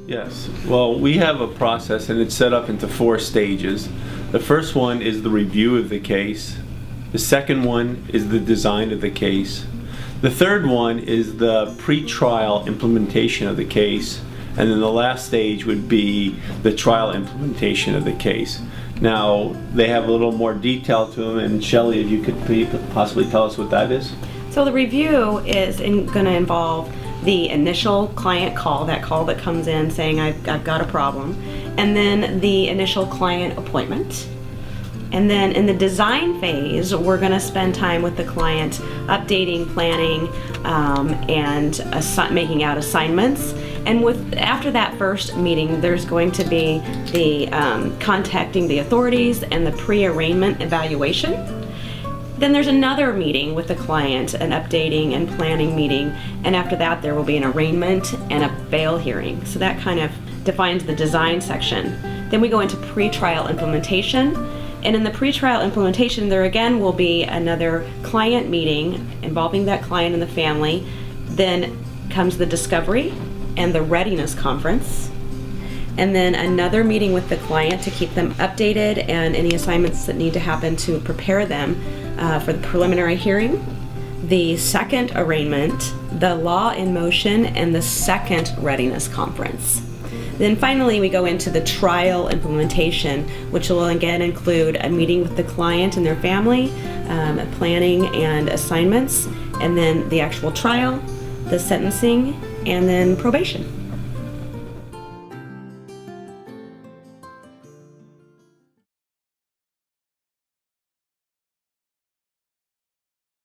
Yes. Well, we have a process and it's set up into 4 stages. The first one is the review of the case. The second one is the design of the case. The third one is the pre-trial implementation of the case. And then the last stage would be the trial implementation of the case. Now, they have a little more detail to them, and Shelley, if you could possibly tell us what that is? So the review is going to involve the initial client call, that call that comes in saying I've got a problem, and then the initial client appointment. And then in the design phase, we're going to spend time with the client updating, planning, and making out assignments. And after that first meeting, there's going to be the contacting the authorities and the pre-arraignment evaluation. Then there's another meeting with the client, an updating and planning meeting, and after that there will be an arraignment and a bail hearing. So that kind of defines the design section. Then we go into pre-trial implementation, and in the pre-trial implementation there again will be another client meeting involving that client and the family. Then comes the discovery and the readiness conference, and then another meeting with the client to keep them updated and any assignments that need to happen to prepare them for the preliminary hearing, the second arraignment, the law in motion, and the second readiness conference. Then finally we go into the trial implementation, which will again include a meeting with the client and their family, planning and assignments, and then the actual trial, the sentencing, and then probation.